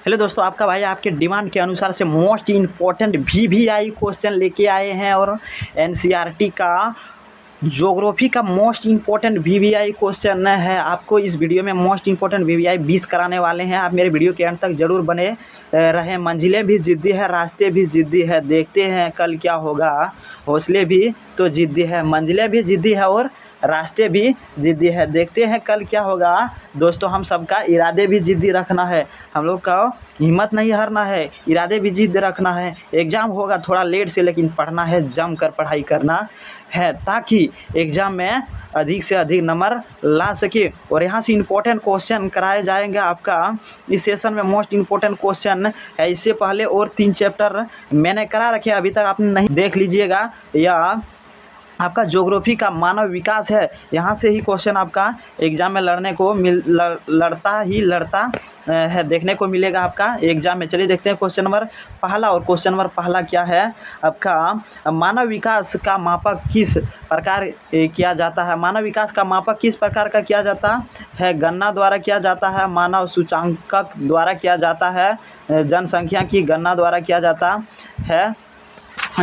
Hello दोस्तों, आपका भाई आपके डिमांड के अनुसार से मोस्ट इम्पॉर्टेंट वीवीआई क्वेश्चन लेके आए हैं और एनसीईआरटी का ज्योग्राफी का मोस्ट इम्पॉर्टेंट वीवीआई क्वेश्चन है। आपको इस वीडियो में मोस्ट इम्पॉर्टेंट वीवीआई 20 कराने वाले हैं। आप मेरे वीडियो के अंत तक जरूर बने रहें। मंजिलें भी जिद्दी है, रास्ते भी जिद्दी है, देखते हैं कल क्या होगा। हौसले भी तो जिद्दी है, मंजिलें भी जिद्दी है और रास्ते भी जिद्दी है, देखते हैं कल क्या होगा। दोस्तों, हम सबका इरादे भी जिद्दी रखना है, हम लोग का हिम्मत नहीं हारना है, इरादे भी जिद्द रखना है। एग्ज़ाम होगा थोड़ा लेट से, लेकिन पढ़ना है, जम कर पढ़ाई करना है ताकि एग्ज़ाम में अधिक से अधिक नंबर ला सके। और यहाँ से इम्पोर्टेंट क्वेश्चन कराए जाएंगे। आपका इस सेशन में मोस्ट इम्पोर्टेंट क्वेश्चन है। इससे पहले और 3 चैप्टर मैंने करा रखे, अभी तक आपने नहीं देख लीजिएगा। या आपका ज्योग्राफी का मानव विकास है, यहाँ से ही क्वेश्चन आपका एग्ज़ाम में लड़ता है, देखने को मिलेगा आपका एग्ज़ाम में। चलिए देखते हैं क्वेश्चन नंबर पहला। और क्वेश्चन नंबर पहला क्या है आपका, मानव विकास का मापक किस प्रकार किया जाता है। मानव विकास का मापक किस प्रकार का किया जाता है। गणना द्वारा किया जाता है, मानव सूचांकक द्वारा किया जाता है, जनसंख्या की गणना द्वारा किया जाता है,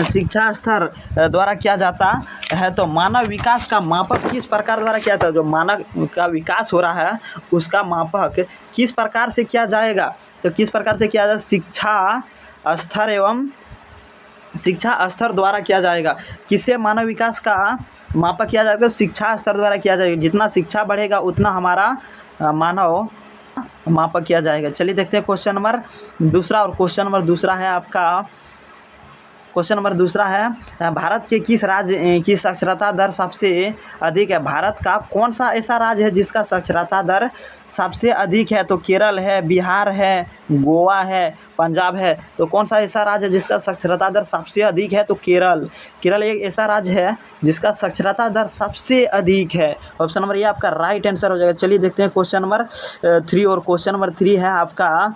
शिक्षा स्तर द्वारा किया जाता है। तो मानव विकास का मापक किस प्रकार द्वारा किया जाता है। जो मानव का विकास हो रहा है उसका मापक किस प्रकार से किया जाएगा। तो किस प्रकार से किया जाए, शिक्षा स्तर द्वारा किया जाएगा। किससे मानव विकास का मापक किया जाएगा, तो शिक्षा स्तर द्वारा किया जाएगा। जितना शिक्षा बढ़ेगा उतना हमारा मानव मापक किया जाएगा। चलिए देखते हैं क्वेश्चन नंबर दूसरा। और क्वेश्चन नंबर दूसरा है आपका, क्वेश्चन नंबर दूसरा है, भारत के किस राज्य की साक्षरता दर सबसे अधिक है। भारत का कौन सा ऐसा राज्य है जिसका साक्षरता दर सबसे अधिक है। तो केरल है, बिहार है, गोवा है, पंजाब है। तो कौन सा ऐसा राज्य है जिसका साक्षरता दर सबसे अधिक है। तो केरल एक ऐसा राज्य है जिसका साक्षरता दर सबसे अधिक है। ऑप्शन नंबर ये आपका राइट आंसर हो जाएगा। चलिए देखते हैं क्वेश्चन नंबर 3। और क्वेश्चन नंबर 3 है आपका,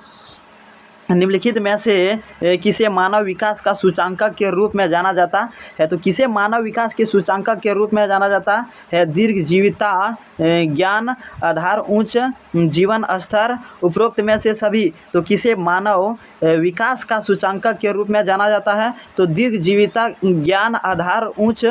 निम्नलिखित में से किसे मानव विकास का सूचांकक के रूप में जाना जाता है। तो किसे मानव विकास के सूचांकक के रूप में जाना जाता है। दीर्घ जीविता, ज्ञान आधार, उच्च जीवन स्तर, उपरोक्त में से सभी। तो किसे मानव विकास का सूचांकक के रूप में जाना जाता है। तो दीर्घ जीविता, ज्ञान आधार, उच्च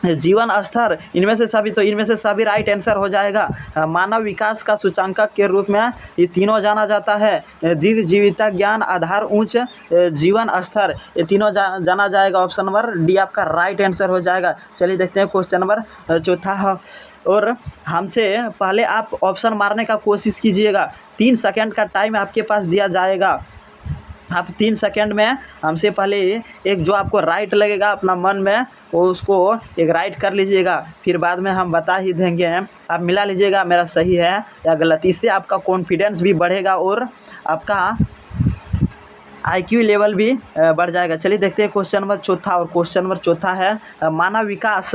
जीवन स्तर, इनमें से सभी। तो इनमें से सभी राइट आंसर हो जाएगा। मानव विकास का सूचांकक के रूप में ये तीनों जाना जाता है। दीर्घ जीविता, ज्ञान आधार, उच्च जीवन स्तर, ये तीनों जाना जाएगा। ऑप्शन नंबर डी आपका राइट आंसर हो जाएगा। चलिए देखते हैं क्वेश्चन नंबर चौथा। और हमसे पहले आप ऑप्शन मारने का कोशिश कीजिएगा। 3 सेकेंड का टाइम आपके पास दिया जाएगा। आप 3 सेकेंड में हमसे पहले एक जो आपको राइट लगेगा अपना मन में, वो उसको एक राइट कर लीजिएगा। फिर बाद में हम बता ही देंगे, आप मिला लीजिएगा मेरा सही है या गलत। इससे आपका कॉन्फिडेंस भी बढ़ेगा और आपका IQ लेवल भी बढ़ जाएगा। चलिए देखते हैं क्वेश्चन नंबर चौथा। और क्वेश्चन नंबर चौथा है, मानव विकास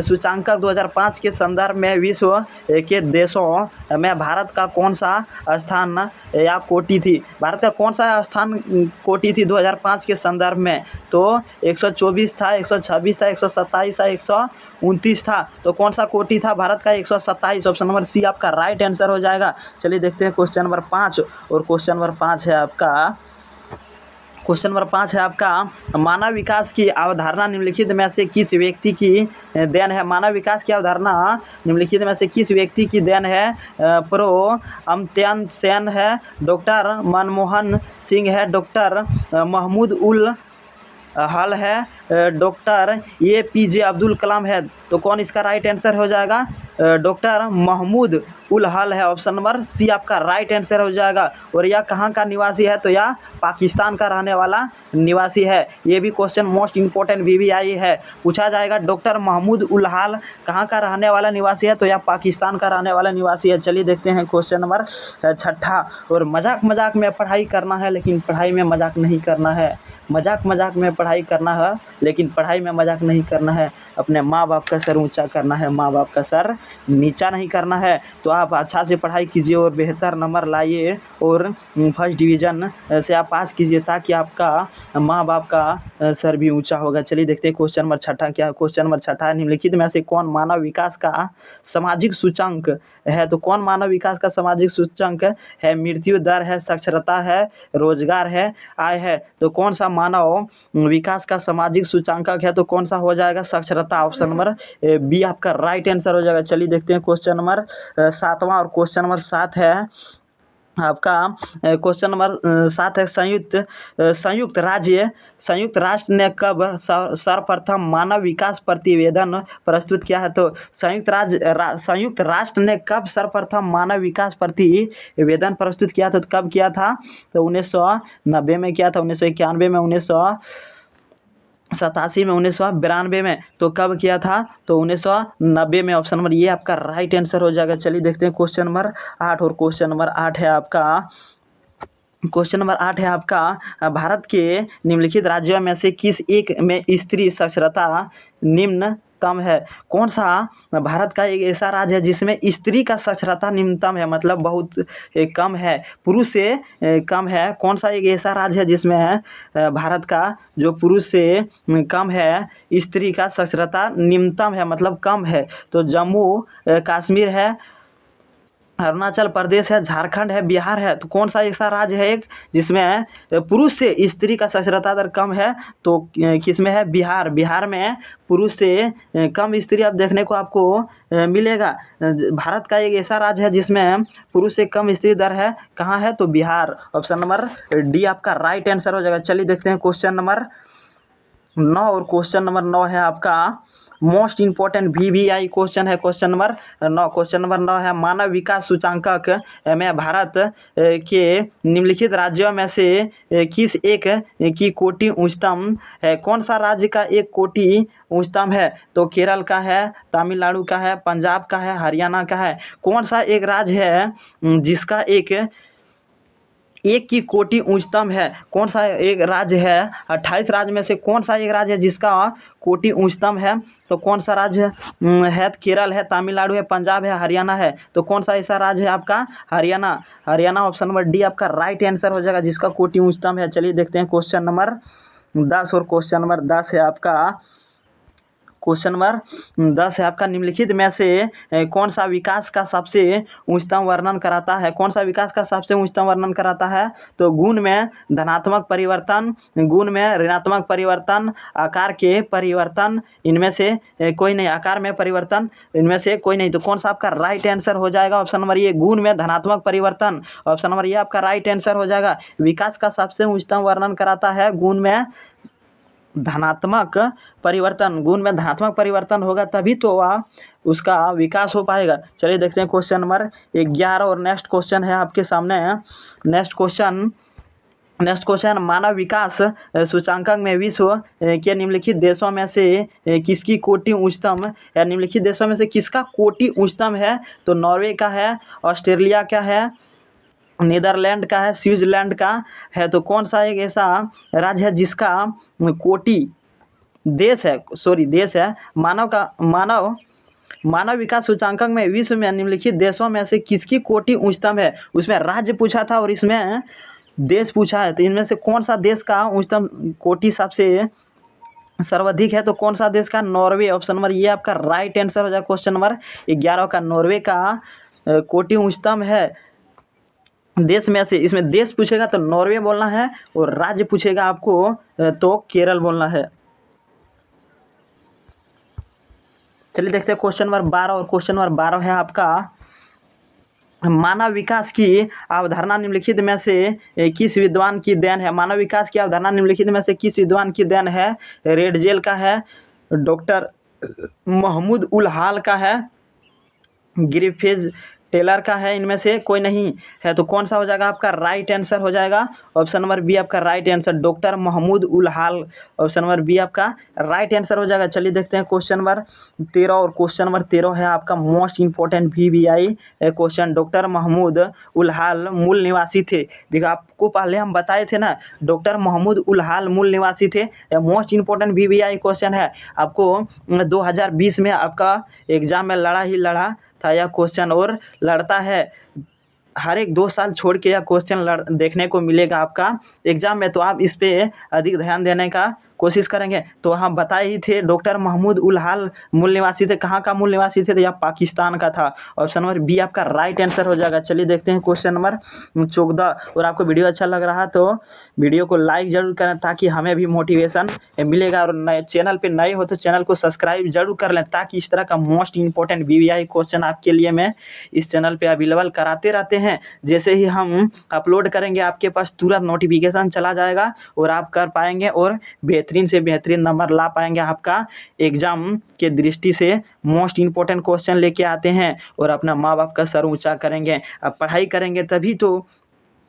सूचांकक 2005 के संदर्भ में विश्व के देशों में भारत का कौन सा स्थान या कोटि थी। भारत का कौन सा स्थान कोटि थी 2005 के संदर्भ में। तो 124 था, 126 था, 127 था, 129 था। तो कौन सा कोटि था भारत का, 127। ऑप्शन नंबर सी आपका राइट आंसर हो जाएगा। चलिए देखते हैं क्वेश्चन नंबर 5। और क्वेश्चन नंबर 5 है आपका, क्वेश्चन नंबर 5 है आपका, मानव विकास की अवधारणा निम्नलिखित में से किस व्यक्ति की देन है। मानव विकास की अवधारणा निम्नलिखित में से किस व्यक्ति की देन है। प्रो अमर्त्य सेन है, डॉक्टर मनमोहन सिंह है, डॉक्टर महमूद उल हल है, डॉक्टर APJ अब्दुल कलाम है। तो कौन इसका राइट आंसर हो जाएगा, डॉक्टर महमूद उल हल है। ऑप्शन नंबर सी आपका राइट आंसर हो जाएगा। और यह कहाँ का निवासी है, तो यह पाकिस्तान का रहने वाला निवासी है। ये भी क्वेश्चन मोस्ट इम्पोर्टेंट VVI है, पूछा जाएगा डॉक्टर महमूद उल हल कहाँ का रहने वाला निवासी है। तो यह पाकिस्तान का रहने वाला निवासी है। चलिए देखते हैं क्वेश्चन नंबर 6। और मजाक में पढ़ाई करना है, लेकिन पढ़ाई में मजाक नहीं करना है। मजाक में पढ़ाई करना है, लेकिन पढ़ाई में मजाक नहीं करना है, अपने माँ बाप का सर ऊंचा करना है, माँ बाप का सर नीचा नहीं करना है। तो आप अच्छा से पढ़ाई कीजिए और बेहतर नंबर लाइए और फर्स्ट डिवीज़न से आप पास कीजिए, ताकि आपका माँ बाप का सर भी ऊंचा होगा। चलिए देखते हैं क्वेश्चन नंबर छठा क्या है। क्वेश्चन नंबर छठा है, निम्नलिखित में से कौन मानव विकास का सामाजिक सूचांक है? तो कौन मानव विकास का सामाजिक सूचांक है? मृत्यु दर है, साक्षरता है, रोजगार है, आय है। तो कौन सा मानव विकास का सामाजिक सूचांक है? तो कौन सा हो जाएगा? साक्षरता। ऑप्शन नंबर बी आपका राइट आंसर हो जाएगा। चलिए देखते हैं क्वेश्चन नंबर सातवां, और क्वेश्चन नंबर 7 है आपका। क्वेश्चन नंबर 7 है, संयुक्त राष्ट्र ने कब सर्वप्रथम मानव विकास प्रतिवेदन प्रस्तुत किया है? तो संयुक्त राष्ट्र ने कब सर्वप्रथम मानव विकास प्रतिवेदन प्रस्तुत किया था? तो कब किया था? तो 1990 में किया था, 1991 में, 1987 में, 1992 में। तो कब किया था? तो 1990 में। ऑप्शन नंबर ये आपका राइट आंसर हो जाएगा। चलिए देखते हैं क्वेश्चन नंबर 8, और क्वेश्चन नंबर 8 है आपका भारत के निम्नलिखित राज्यों में से किस एक में स्त्री साक्षरता निम्नतम है? कौन सा भारत का एक ऐसा राज्य है जिसमें स्त्री का साक्षरता निम्नतम है, मतलब बहुत कम है, पुरुष से कम है? कौन सा एक ऐसा राज्य है जिसमें भारत का जो पुरुष से कम है, स्त्री का साक्षरता निम्नतम है, मतलब कम है? तो जम्मू कश्मीर है, अरुणाचल प्रदेश है, झारखंड है, बिहार है। तो कौन सा ऐसा राज्य है एक जिसमें पुरुष से स्त्री का साक्षरता दर कम है? तो किसमें है? बिहार। बिहार में पुरुष से कम स्त्री अब देखने को आपको मिलेगा। भारत का एक ऐसा राज्य है जिसमें पुरुष से कम स्त्री दर है, कहाँ है? तो बिहार। ऑप्शन नंबर डी आपका राइट आंसर हो जाएगा। चलिए देखते हैं क्वेश्चन नंबर 9, और क्वेश्चन नंबर 9 है आपका मोस्ट इंपॉर्टेंट VVI क्वेश्चन है। क्वेश्चन नंबर 9 है, मानव विकास सूचांक में भारत के निम्नलिखित राज्यों में से किस एक की कोटि उच्चतम है? कौन सा राज्य का एक कोटि उच्चतम है? तो केरल का है, तमिलनाडु का है, पंजाब का है, हरियाणा का है। कौन सा एक राज्य है जिसका एक की कोटि उच्चतम है? कौन सा एक राज्य है? 28 राज्य में से कौन सा एक राज्य है जिसका कोटि उच्चतम है? तो कौन सा राज्य है? केरल है, तमिलनाडु है, पंजाब है, हरियाणा है। तो कौन सा ऐसा राज्य है आपका? Haryana. Haryana. Option number D आपका राइट आंसर हो जाएगा, जिसका कोटि उच्चतम है। चलिए देखते हैं क्वेश्चन नंबर 10, और क्वेश्चन नंबर 10 है आपका निम्नलिखित में से कौन सा विकास का सबसे उच्चतम वर्णन कराता है? कौन सा विकास का सबसे उच्चतम वर्णन कराता है? तो गुण में धनात्मक परिवर्तन, गुण में ऋणात्मक परिवर्तन, आकार के परिवर्तन, इनमें से कोई नहीं। आकार में परिवर्तन, इनमें से कोई नहीं। तो कौन सा आपका राइट आंसर हो जाएगा? ऑप्शन नंबर ये, गुण में धनात्मक परिवर्तन। ऑप्शन नंबर ये आपका राइट आंसर हो जाएगा। विकास का सबसे उच्चतम वर्णन कराता है गुण में धनात्मक परिवर्तन। गुण में धनात्मक परिवर्तन होगा तभी तो उसका विकास हो पाएगा। चलिए देखते हैं क्वेश्चन नंबर 11, और नेक्स्ट क्वेश्चन है आपके सामने। नेक्स्ट क्वेश्चन, मानव विकास सूचांकन में विश्व के निम्नलिखित देशों में से किसकी कोटि उच्चतम है? निम्नलिखित देशों में से किसका कोटि उच्चतम है? तो नॉर्वे का है, ऑस्ट्रेलिया का है, नीदरलैंड का है, स्विट्जरलैंड का है। तो कौन सा एक ऐसा राज्य है जिसका कोटि देश है मानव विकास सूचांकन में विश्व में निम्नलिखित देशों में से किसकी कोटि उच्चतम है? उसमें राज्य पूछा था और इसमें देश पूछा है। तो इनमें से कौन सा देश का उच्चतम कोटि सबसे सर्वाधिक है? तो कौन सा देश का? नॉर्वे। ऑप्शन नंबर ये आपका राइट आंसर हो जाएगा। क्वेश्चन नंबर 11 का नॉर्वे का कोटि उच्चतम है देश में से। इसमें देश पूछेगा तो नॉर्वे बोलना है, और राज्य पूछेगा आपको तो केरल बोलना है। चलिए देखते हैं क्वेश्चन नंबर 12, और क्वेश्चन नंबर 12 है आपका, मानव विकास की अवधारणा निम्नलिखित में से किस विद्वान की देन है? मानव विकास की अवधारणा निम्नलिखित में से किस विद्वान की देन है? रेडजेल का है, डॉक्टर महमूद उल हाल का है, ग्रिफिथ टेलर का है, इनमें से कोई नहीं है तो कौन सा हो जाएगा आपका राइट आंसर हो जाएगा ऑप्शन नंबर बी आपका right answer, doctor Mahmood ul हाल ऑप्शन नंबर बी आपका राइट आंसर हो जाएगा। चलिए देखते हैं क्वेश्चन नंबर 13 और क्वेश्चन नंबर 13 है आपका most important VVI question. Doctor Mahmood ul Hal मूल निवासी थे। देखो आपको पहले हम बताए थे ना, डॉक्टर महमूद उल हाल मूल निवासी थे। मोस्ट इंपॉर्टेंट VVI क्वेश्चन है, आपको 2020 में आपका एग्जाम में लड़ा था यह क्वेश्चन, और लड़ता है हर एक 2 साल छोड़ के यह क्वेश्चन देखने को मिलेगा आपका एग्जाम में, तो आप इस पे अधिक ध्यान देने का कोशिश करेंगे। तो हम बताए ही थे डॉक्टर महमूद उल हाल मूल निवासी थे, कहाँ का मूल निवासी थे, तो यह पाकिस्तान का था। ऑप्शन नंबर बी आपका राइट आंसर हो जाएगा। चलिए देखते हैं क्वेश्चन नंबर 14, और आपको वीडियो अच्छा लग रहा तो वीडियो को लाइक जरूर करें ताकि हमें भी मोटिवेशन मिलेगा, और नए चैनल पे नए हो तो चैनल को सब्सक्राइब जरूर कर लें ताकि इस तरह का मोस्ट इंपॉर्टेंट VVI क्वेश्चन आपके लिए मैं इस चैनल पे अवेलेबल कराते रहते हैं। जैसे ही हम अपलोड करेंगे आपके पास तुरंत नोटिफिकेशन चला जाएगा और आप कर पाएंगे और बेहतरीन से बेहतरीन नंबर ला पाएंगे। आपका एग्जाम के दृष्टि से मोस्ट इंपॉर्टेंट क्वेश्चन लेके आते हैं और अपना माँ बाप का सर ऊंचा करेंगे। अब पढ़ाई करेंगे तभी तो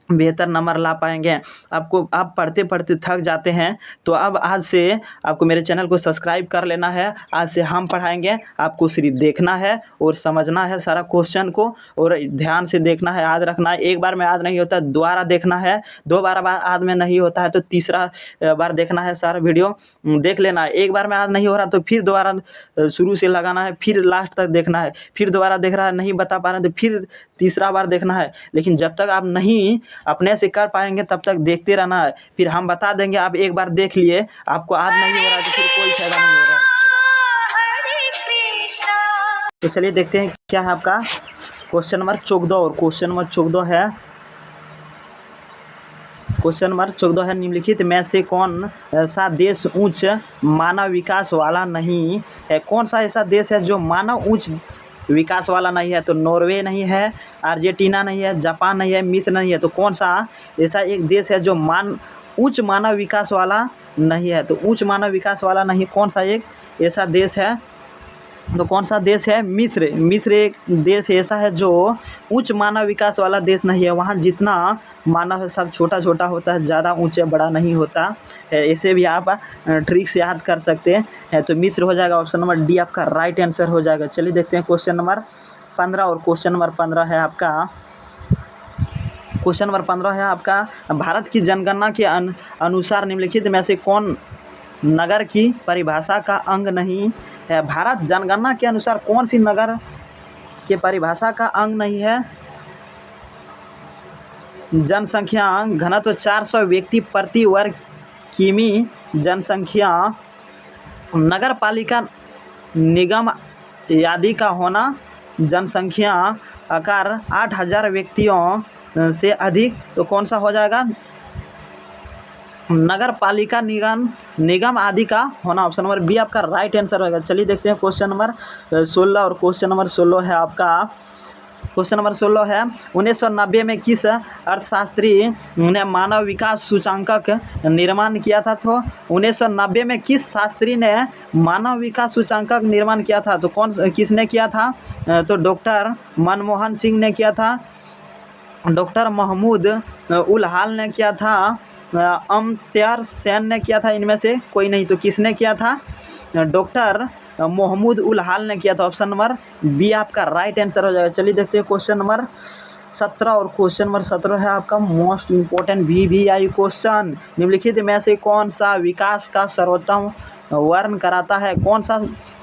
बेहतर नंबर ला पाएंगे। आपको आप पढ़ते पढ़ते थक जाते हैं, तो अब आज से आपको मेरे चैनल को सब्सक्राइब कर लेना है। आज से हम पढ़ाएंगे, आपको सिर्फ देखना है और समझना है सारा क्वेश्चन को, और ध्यान से देखना है, याद रखना है। एक बार में याद नहीं होता, दोबारा देखना है, 2 बार याद में नहीं होता है तो तीसरा बार देखना है। सारा वीडियो देख लेना है। एक बार में याद नहीं हो रहा तो फिर दोबारा शुरू से लगाना है, फिर लास्ट तक देखना है, फिर दोबारा देख रहा है नहीं बता पा रहे तो फिर तीसरा बार देखना है। लेकिन जब तक आप नहीं अपने से कर पाएंगे तब तक देखते रहना है। फिर हम बता देंगे, आप एक बार देख लिए, आपको याद नहीं हो रहा है तो फिर कोई फायदा नहीं हो रहा है। तो चलिए देखते हैं क्या है आपका क्वेश्चन नंबर 14, और क्वेश्चन नंबर 14 है, क्वेश्चन नंबर 14 है, निम्नलिखित में से कौन सा देश उच्च मानव विकास वाला नहीं है। कौन सा ऐसा देश है जो मानव उच्च विकास वाला नहीं है? तो नॉर्वे नहीं है, अर्जेंटीना नहीं है, जापान नहीं है, मिस्र नहीं है। तो कौन सा ऐसा एक देश है जो उच्च मानव विकास वाला नहीं है? तो उच्च मानव विकास वाला नहीं, कौन सा एक ऐसा देश है? तो कौन सा देश है? मिस्र। मिस्र एक देश ऐसा है जो उच्च मानव विकास वाला देश नहीं है। वहाँ जितना मानव है सब छोटा छोटा होता है, ज़्यादा ऊंचे बड़ा नहीं होता है। ऐसे भी आप ट्रिक से याद कर सकते हैं। तो मिस्र हो जाएगा ऑप्शन नंबर डी आपका राइट आंसर हो जाएगा। चलिए देखते हैं क्वेश्चन नंबर 15, और क्वेश्चन नंबर 15 है आपका, क्वेश्चन नंबर 15 है आपका, भारत की जनगणना के अनुसार निम्नलिखित में से कौन नगर की परिभाषा का अंग नहीं है? भारत जनगणना के अनुसार कौन सी नगर के परिभाषा का अंग नहीं है? जनसंख्या घनत्व 400 व्यक्ति प्रति वर्ग किमी, जनसंख्या, नगर पालिका निगम आदि का होना, जनसंख्या आकार 8000 व्यक्तियों से अधिक। तो कौन सा हो जाएगा? नगर पालिका निगम आदि का होना, ऑप्शन नंबर बी आपका राइट आंसर होगा। चलिए देखते हैं क्वेश्चन नंबर 16, और क्वेश्चन नंबर 16 है आपका, क्वेश्चन नंबर 16 है, 1990 में किस अर्थशास्त्री ने मानव विकास सूचांकक निर्माण किया था? तो 1990 में किस शास्त्री ने मानव विकास सूचांकक निर्माण किया था? तो किसने किया था? तो डॉक्टर मनमोहन सिंह ने किया था, डॉक्टर महमूद उल हाल ने किया था, अमर्त्य सेन ने किया था, इनमें से कोई नहीं। तो किसने किया था? डॉक्टर महमूद उल हाल ने किया था। ऑप्शन नंबर बी आपका राइट आंसर हो जाएगा। चलिए देखते हैं क्वेश्चन नंबर 17, और क्वेश्चन नंबर 17 है आपका मोस्ट इंपॉर्टेंट VVI क्वेश्चन। निम्नलिखित में से कौन सा विकास का सर्वोत्तम वर्ण कराता है? कौन सा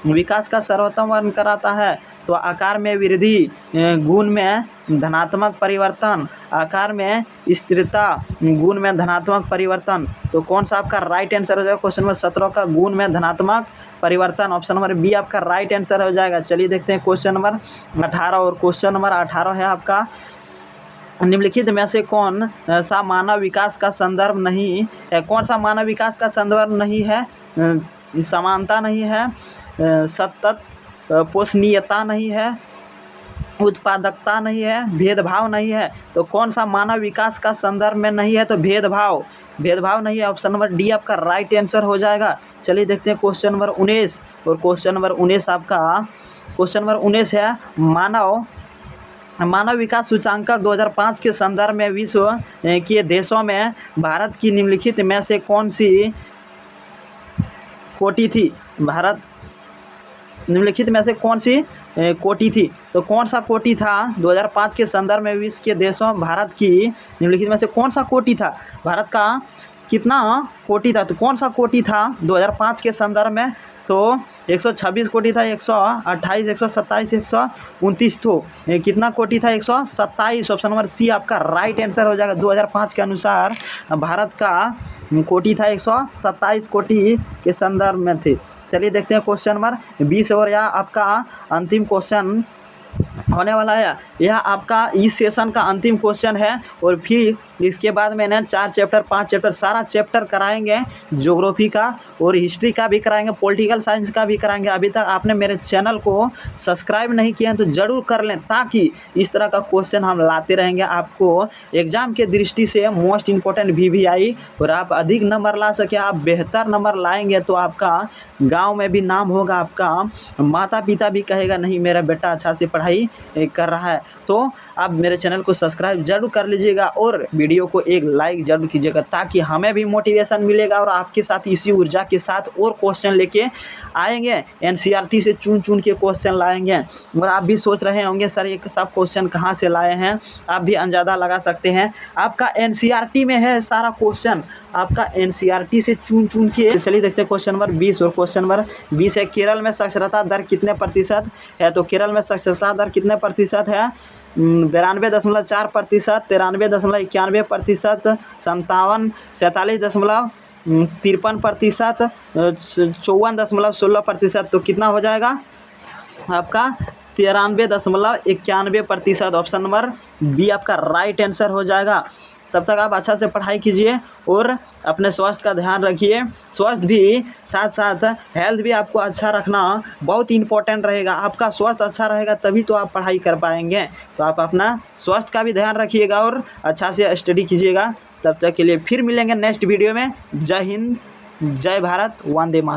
विकास का सर्वोत्तम वर्ण कराता है? तो आकार में वृद्धि, गुण में धनात्मक परिवर्तन, आकार में स्थिरता, गुण में धनात्मक परिवर्तन। तो कौन सा आपका राइट आंसर हो जाएगा क्वेश्चन नंबर 17 का? गुण में धनात्मक परिवर्तन, ऑप्शन नंबर बी आपका राइट आंसर हो जाएगा। चलिए देखते हैं क्वेश्चन नंबर 18, और क्वेश्चन नंबर 18 है आपका, निम्नलिखित में से कौन सा मानव विकास का संदर्भ नहीं है? कौन सा मानव विकास का संदर्भ नहीं है? समानता नहीं है, सतत पोषणीयता नहीं है, उत्पादकता नहीं है, भेदभाव नहीं है। तो कौन सा मानव विकास का संदर्भ में नहीं है? तो भेदभाव नहीं है, ऑप्शन नंबर डी आपका राइट आंसर हो जाएगा। चलिए देखते हैं क्वेश्चन नंबर 19, और क्वेश्चन नंबर 19 आपका, क्वेश्चन नंबर 19 है, मानव मानव विकास सूचांकक 2005 के संदर्भ में विश्व के देशों में भारत की निम्नलिखित में से कौन सी कोटि थी? भारत निम्नलिखित में से कौन सी कोटि थी? तो कौन सा कोटि था 2005 के संदर्भ में विश्व के देशों भारत की निम्नलिखित में से कौन सा कोटि था? भारत का कितना कोटि था? तो कौन सा कोटि था 2005 के संदर्भ में? तो 126 कोटि था, 128, 127, 129 तो कितना कोटि था? 127। ऑप्शन नंबर सी आपका राइट आंसर हो जाएगा। 2005 के अनुसार भारत का कोटि था 127 कोटि के संदर्भ में थे। चलिए देखते हैं क्वेश्चन नंबर 20 और यह आपका अंतिम क्वेश्चन होने वाला है। यह आपका इस सेशन का अंतिम क्वेश्चन है और फिर इसके बाद मैंने 4 चैप्टर 5 चैप्टर सारा चैप्टर कराएंगे। ज्योग्राफी का और हिस्ट्री का भी कराएंगे, पॉलिटिकल साइंस का भी कराएंगे। अभी तक आपने मेरे चैनल को सब्सक्राइब नहीं किया है तो ज़रूर कर लें, ताकि इस तरह का क्वेश्चन हम लाते रहेंगे आपको एग्ज़ाम के दृष्टि से मोस्ट इम्पोर्टेंट VVI, और आप अधिक नंबर ला सके। आप बेहतर नंबर लाएंगे तो आपका गांव में भी नाम होगा, आपका माता पिता भी कहेगा नहीं मेरा बेटा अच्छा से पढ़ाई कर रहा है। तो आप मेरे चैनल को सब्सक्राइब जरूर कर लीजिएगा और वीडियो को एक लाइक जरूर कीजिएगा, ताकि हमें भी मोटिवेशन मिलेगा और आपके साथ इसी ऊर्जा के साथ और क्वेश्चन लेके आएंगे। NCERT से चुन के क्वेश्चन लाएंगे। और आप भी सोच रहे होंगे सर ये सब क्वेश्चन कहाँ से लाए हैं, आप भी अंदाज़ा लगा सकते हैं। आपका NCERT में है सारा क्वेश्चन, आपका NCERT से चुन के। चलिए देखते हैं क्वेश्चन नंबर 20। और क्वेश्चन नंबर 20 है, केरल में साक्षरता दर कितने प्रतिशत है? तो केरल में साक्षरता दर कितने प्रतिशत है? 92.4%, 93.91%, 47.53%, 54.16%। तो कितना हो जाएगा आपका? 93.91%। ऑप्शन नंबर बी आपका राइट आंसर हो जाएगा। तब तक आप अच्छा से पढ़ाई कीजिए और अपने स्वास्थ्य का ध्यान रखिए। स्वास्थ्य भी साथ साथ हेल्थ भी आपको अच्छा रखना बहुत इंपॉर्टेंट रहेगा। आपका स्वास्थ्य अच्छा रहेगा तभी तो आप पढ़ाई कर पाएंगे। तो आप अपना स्वास्थ्य का भी ध्यान रखिएगा और अच्छा से स्टडी कीजिएगा। तब तक के लिए फिर मिलेंगे नेक्स्ट वीडियो में। जय हिंद, जय भारत, वंदे मातरम।